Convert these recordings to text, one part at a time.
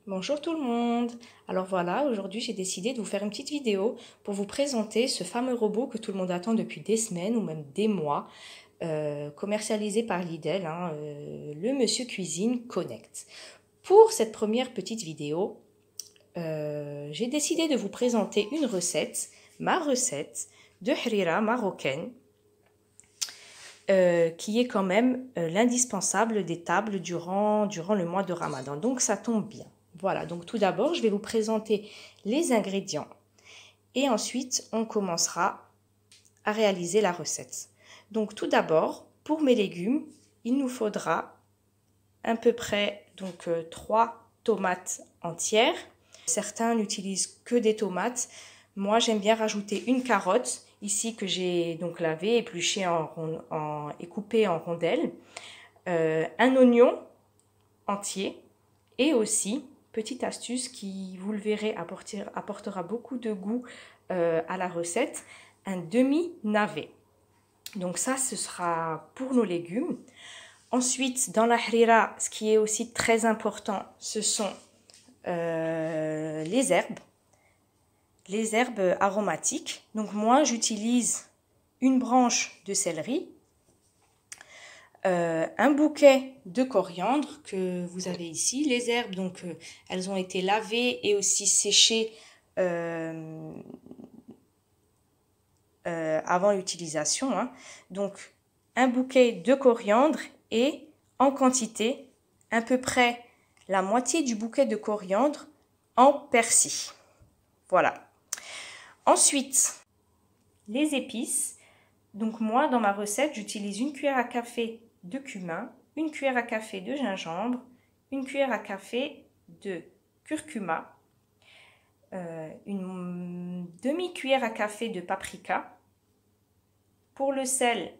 Bonjour tout le monde. Alors voilà, aujourd'hui j'ai décidé de vous faire une petite vidéo pour vous présenter ce fameux robot que tout le monde attend depuis des semaines ou même des mois, commercialisé par Lidl, le Monsieur Cuisine Connect. Pour cette première petite vidéo, j'ai décidé de vous présenter une recette, ma recette de harira marocaine, qui est quand même l'indispensable des tables durant le mois de Ramadan. Donc ça tombe bien. Voilà, donc tout d'abord, je vais vous présenter les ingrédients et ensuite, on commencera à réaliser la recette. Donc tout d'abord, pour mes légumes, il nous faudra à peu près 3 tomates entières. Certains n'utilisent que des tomates. Moi, j'aime bien rajouter une carotte, ici que j'ai donc lavé, épluché et coupé en rondelles. Un oignon entier et aussi, petite astuce qui, vous le verrez, apportera beaucoup de goût à la recette, un demi-navet. Donc ça, ce sera pour nos légumes. Ensuite, dans la harira, ce qui est aussi très important, ce sont les herbes aromatiques. Donc moi, j'utilise une branche de céleri, un bouquet de coriandre que vous avez ici. Les herbes, donc, elles ont été lavées et aussi séchées avant l'utilisation. Donc, un bouquet de coriandre et en quantité, à peu près la moitié du bouquet de coriandre en persil. Voilà. Ensuite, les épices. Donc moi, dans ma recette, j'utilise une cuillère à café de cumin, une cuillère à café de gingembre, une cuillère à café de curcuma, une demi-cuillère à café de paprika. Pour le sel,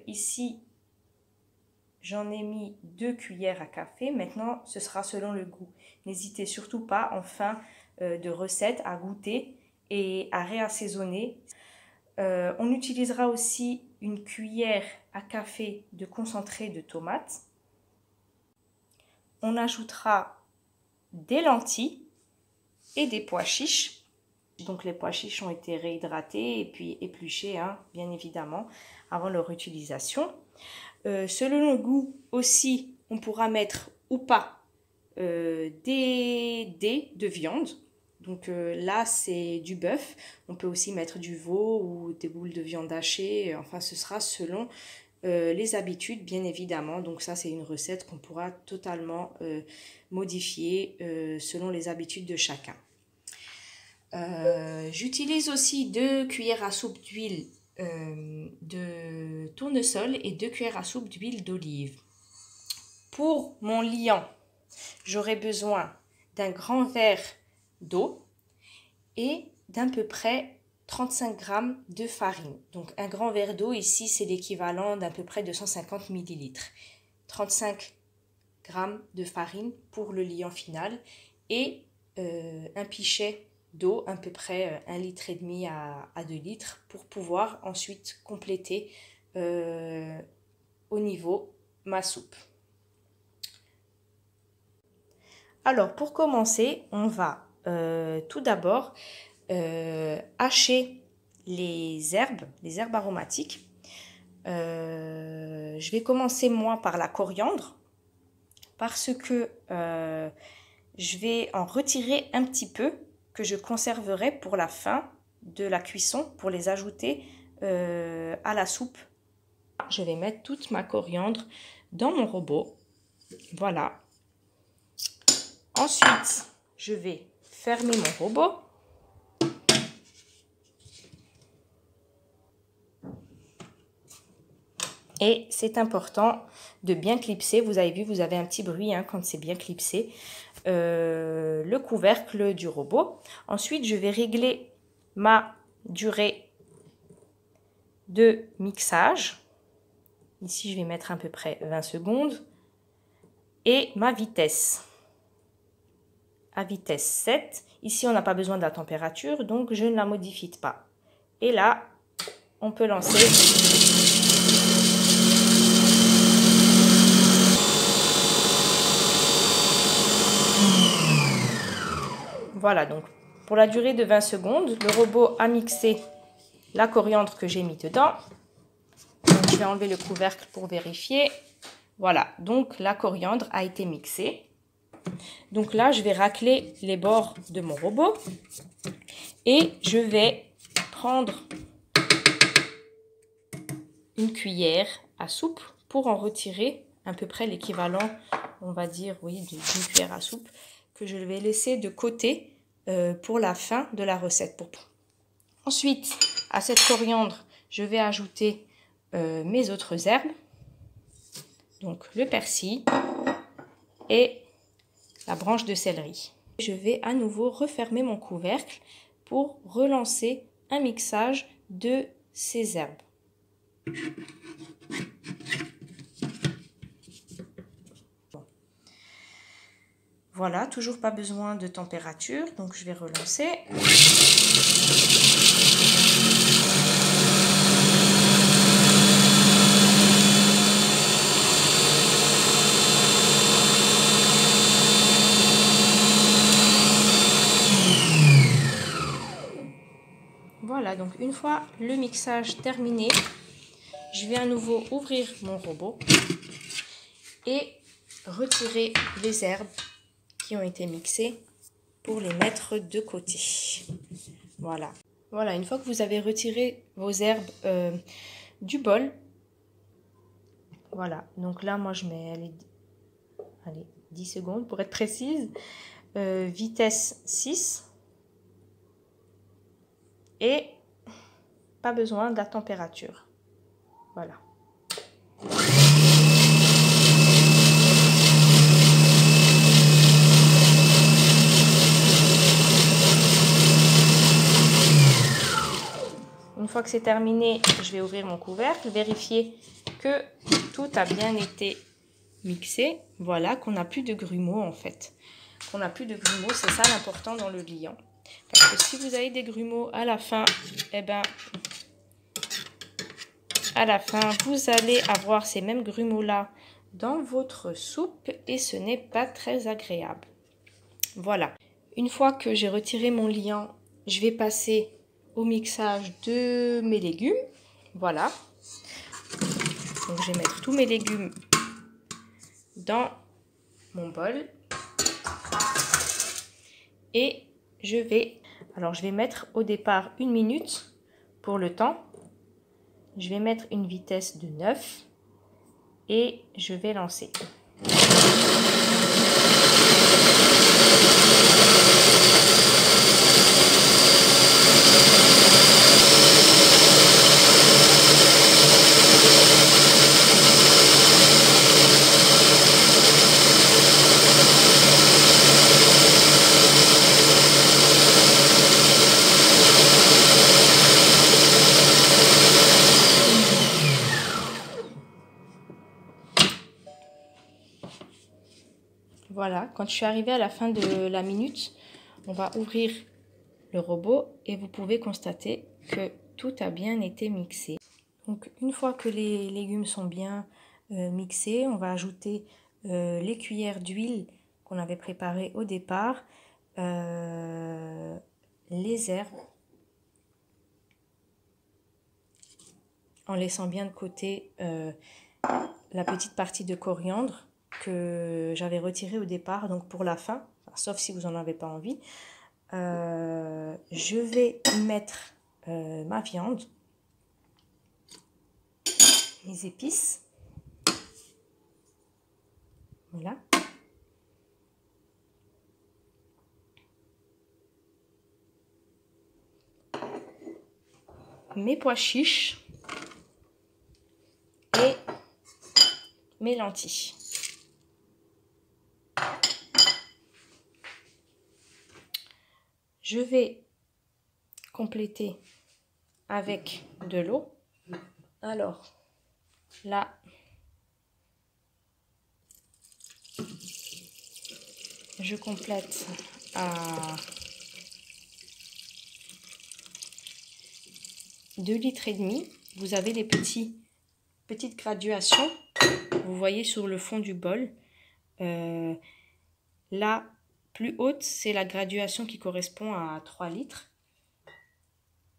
ici, j'en ai mis 2 cuillères à café. Maintenant, ce sera selon le goût. N'hésitez surtout pas, en fin de recette, à goûter et à réassaisonner. On utilisera aussi une cuillère à café de concentré de tomates. On ajoutera des lentilles et des pois chiches. Donc les pois chiches ont été réhydratés et puis épluchés, bien évidemment, avant leur utilisation. Selon le goût aussi, on pourra mettre ou pas des dés de viande. Donc là, c'est du bœuf. On peut aussi mettre du veau ou des boules de viande hachée. Enfin, ce sera selon les habitudes, bien évidemment. Donc ça, c'est une recette qu'on pourra totalement modifier selon les habitudes de chacun. J'utilise aussi 2 cuillères à soupe d'huile de tournesol et 2 cuillères à soupe d'huile d'olive. Pour mon liant, j'aurai besoin d'un grand verre d'eau et d'à peu près 35 g de farine. Donc un grand verre d'eau ici, c'est l'équivalent d'à peu près 250 ml. 35 g de farine pour le liant final et un pichet d'eau, à peu près 1,5 litre à 2 litres, pour pouvoir ensuite compléter au niveau ma soupe. Alors pour commencer, on va tout d'abord hacher les herbes aromatiques. Je vais commencer moi par la coriandre parce que je vais en retirer un petit peu que je conserverai pour la fin de la cuisson pour les ajouter à la soupe. Je vais mettre toute ma coriandre dans mon robot. Voilà. Ensuite, je vais fermer mon robot. Et c'est important de bien clipser. Vous avez vu, vous avez un petit bruit quand c'est bien clipsé. Le couvercle du robot. Ensuite, je vais régler ma durée de mixage. Ici, je vais mettre à peu près 20 secondes. Et ma vitesse. À vitesse 7. Ici, on n'a pas besoin de la température, donc je ne la modifie pas. Et là, on peut lancer. Voilà, donc pour la durée de 20 secondes, le robot a mixé la coriandre que j'ai mis dedans. Donc, je vais enlever le couvercle pour vérifier. Voilà, donc la coriandre a été mixée. Donc là, je vais racler les bords de mon robot et je vais prendre une cuillère à soupe pour en retirer à peu près l'équivalent, on va dire, oui, d'une cuillère à soupe que je vais laisser de côté pour la fin de la recette. Ensuite, à cette coriandre, je vais ajouter mes autres herbes, donc le persil et la branche de céleri. Je vais à nouveau refermer mon couvercle pour relancer un mixage de ces herbes. Bon. Voilà, toujours pas besoin de température, donc je vais relancer. Voilà, donc une fois le mixage terminé, je vais à nouveau ouvrir mon robot et retirer les herbes qui ont été mixées pour les mettre de côté. Voilà. Voilà, une fois que vous avez retiré vos herbes du bol, voilà, donc là moi je mets allez, 10 secondes pour être précise, vitesse 6. Et pas besoin de la température. Voilà. Une fois que c'est terminé, je vais ouvrir mon couvercle, vérifier que tout a bien été mixé. Voilà, qu'on n'a plus de grumeaux en fait. Qu'on n'a plus de grumeaux, c'est ça l'important dans le liant. Parce que si vous avez des grumeaux à la fin, eh ben, à la fin, vous allez avoir ces mêmes grumeaux-là dans votre soupe et ce n'est pas très agréable. Voilà. Une fois que j'ai retiré mon liant, je vais passer au mixage de mes légumes. Voilà. Donc, je vais mettre tous mes légumes dans mon bol. Et je vais mettre au départ 1 minute pour le temps. Je vais mettre une vitesse de 9 et je vais lancer. Voilà, quand je suis arrivée à la fin de la minute, on va ouvrir le robot et vous pouvez constater que tout a bien été mixé. Donc une fois que les légumes sont bien mixés, on va ajouter les cuillères d'huile qu'on avait préparées au départ, les herbes, en laissant bien de côté la petite partie de coriandre que j'avais retirée au départ, donc pour la fin, enfin, sauf si vous n'en avez pas envie. Je vais y mettre ma viande, mes épices, voilà. Mes pois chiches et mes lentilles. Je vais compléter avec de l'eau. Alors, là, je complète à 2,5 litres. Vous avez les petites graduations. Vous voyez sur le fond du bol. Là, plus haute, c'est la graduation qui correspond à 3 litres.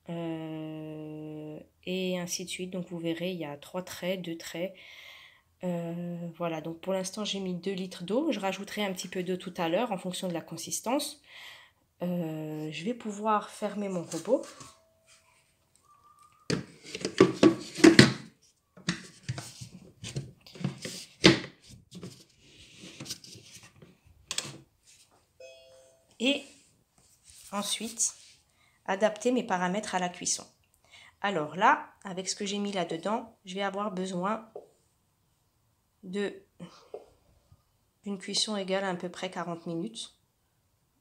Et ainsi de suite. Donc vous verrez, il y a 3 traits, 2 traits. Voilà, donc pour l'instant j'ai mis 2 litres d'eau. Je rajouterai un petit peu d'eau tout à l'heure en fonction de la consistance. Je vais pouvoir fermer mon robot. Et ensuite, adapter mes paramètres à la cuisson. Alors là, avec ce que j'ai mis là-dedans, je vais avoir besoin d'une cuisson égale à peu près 40 minutes.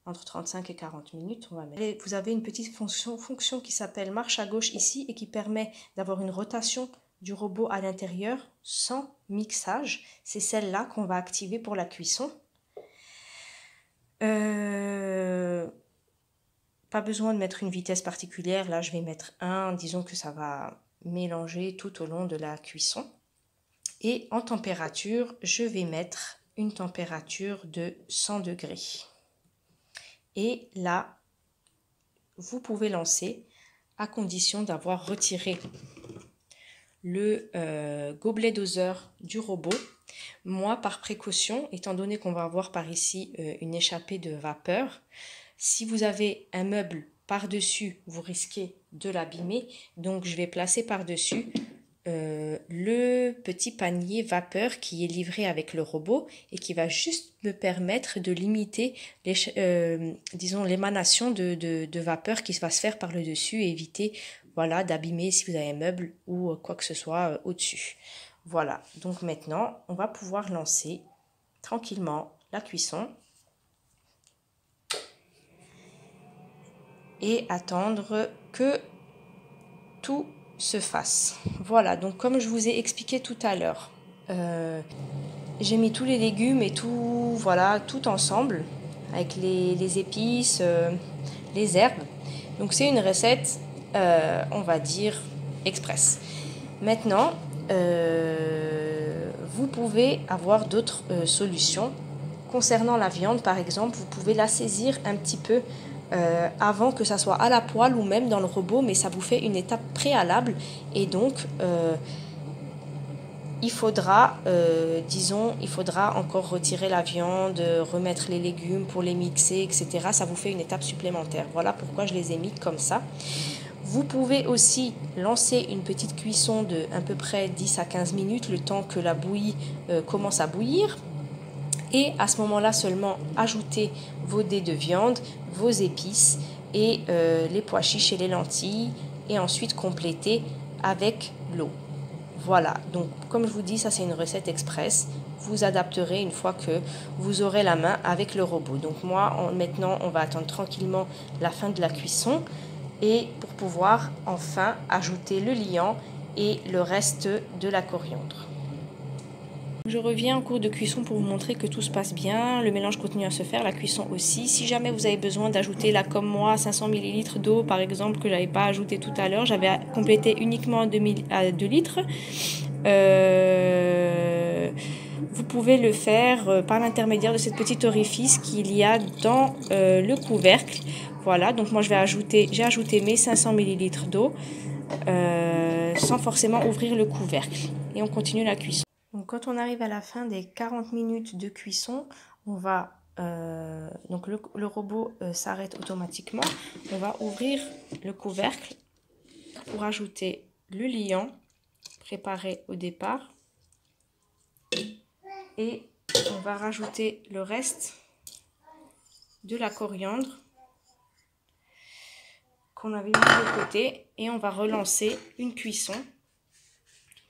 Entre 35 et 40 minutes, on va mettre. Vous avez une petite fonction qui s'appelle marche à gauche ici et qui permet d'avoir une rotation du robot à l'intérieur sans mixage. C'est celle-là qu'on va activer pour la cuisson. Pas besoin de mettre une vitesse particulière. Là, je vais mettre 1. Disons que ça va mélanger tout au long de la cuisson. Et en température, je vais mettre une température de 100 degrés. Et là, vous pouvez lancer à condition d'avoir retiré le gobelet doseur du robot. Moi, par précaution, étant donné qu'on va avoir par ici une échappée de vapeur, si vous avez un meuble par-dessus, vous risquez de l'abîmer. Donc, je vais placer par-dessus le petit panier vapeur qui est livré avec le robot et qui va juste me permettre de limiter disons l'émanation de vapeur qui va se faire par le dessus et éviter voilà, d'abîmer si vous avez un meuble ou quoi que ce soit au-dessus. Voilà, donc maintenant on va pouvoir lancer tranquillement la cuisson et attendre que tout se fasse. Voilà, donc comme je vous ai expliqué tout à l'heure, j'ai mis tous les légumes et tout, voilà, tout ensemble avec les épices, les herbes. Donc c'est une recette, on va dire, express. Maintenant, vous pouvez avoir d'autres solutions. Concernant la viande, par exemple, vous pouvez la saisir un petit peu avant que ça soit à la poêle ou même dans le robot, mais ça vous fait une étape préalable. Et donc, il faudra, disons, il faudra encore retirer la viande, remettre les légumes pour les mixer, etc. Ça vous fait une étape supplémentaire. Voilà pourquoi je les ai mis comme ça. Vous pouvez aussi lancer une petite cuisson de à peu près 10 à 15 minutes, le temps que la bouillie commence à bouillir. Et à ce moment-là seulement, ajoutez vos dés de viande, vos épices et les pois chiches et les lentilles. Et ensuite compléter avec l'eau. Voilà, donc comme je vous dis, ça c'est une recette express. Vous adapterez une fois que vous aurez la main avec le robot. Donc moi, maintenant, on va attendre tranquillement la fin de la cuisson et pour pouvoir enfin ajouter le liant et le reste de la coriandre. Je reviens en cours de cuisson pour vous montrer que tout se passe bien, le mélange continue à se faire, la cuisson aussi. Si jamais vous avez besoin d'ajouter là comme moi 500 ml d'eau par exemple que je n'avais pas ajouté tout à l'heure, j'avais complété uniquement à 2 litres. Vous pouvez le faire par l'intermédiaire de cette petite orifice qu'il y a dans le couvercle. Voilà, donc moi j'ai ajouté mes 500 ml d'eau sans forcément ouvrir le couvercle. Et on continue la cuisson. Donc quand on arrive à la fin des 40 minutes de cuisson, on va donc le robot s'arrête automatiquement. On va ouvrir le couvercle pour ajouter le liant préparé au départ. Et on va rajouter le reste de la coriandre qu'on avait mis de côté et on va relancer une cuisson.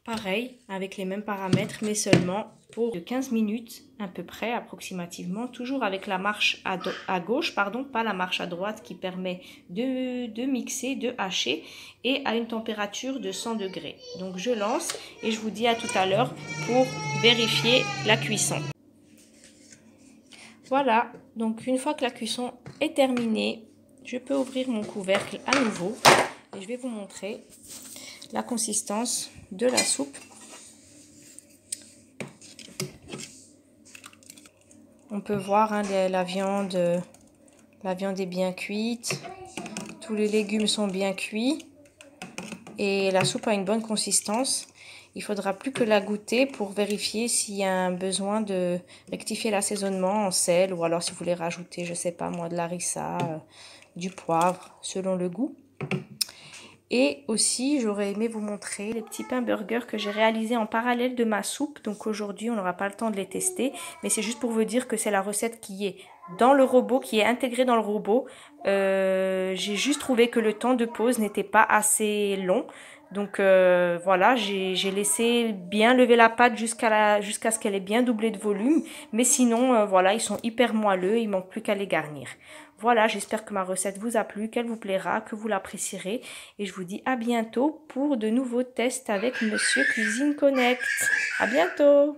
Pareil, avec les mêmes paramètres, mais seulement pour 15 minutes à peu près, approximativement, toujours avec la marche à gauche, pardon, pas la marche à droite qui permet de mixer, de hacher, et à une température de 100 degrés. Donc je lance et je vous dis à tout à l'heure pour vérifier la cuisson. Voilà, donc une fois que la cuisson est terminée, je peux ouvrir mon couvercle à nouveau et je vais vous montrer la consistance de la soupe. On peut voir hein, la viande est bien cuite. Tous les légumes sont bien cuits. Et la soupe a une bonne consistance. Il faudra plus que la goûter pour vérifier s'il y a un besoin de rectifier l'assaisonnement en sel. Ou alors si vous voulez rajouter, je sais pas moi, de l'harissa, du poivre, selon le goût. Et aussi, j'aurais aimé vous montrer les petits pains burgers que j'ai réalisés en parallèle de ma soupe. Donc aujourd'hui, on n'aura pas le temps de les tester. Mais c'est juste pour vous dire que c'est la recette qui est dans le robot, qui est intégrée dans le robot. J'ai juste trouvé que le temps de pause n'était pas assez long. Donc voilà, j'ai laissé bien lever la pâte jusqu'à ce qu'elle ait bien doublé de volume. Mais sinon, voilà, ils sont hyper moelleux, il ne manque plus qu'à les garnir. Voilà, j'espère que ma recette vous a plu, qu'elle vous plaira, que vous l'apprécierez. Et je vous dis à bientôt pour de nouveaux tests avec Monsieur Cuisine Connect. À bientôt!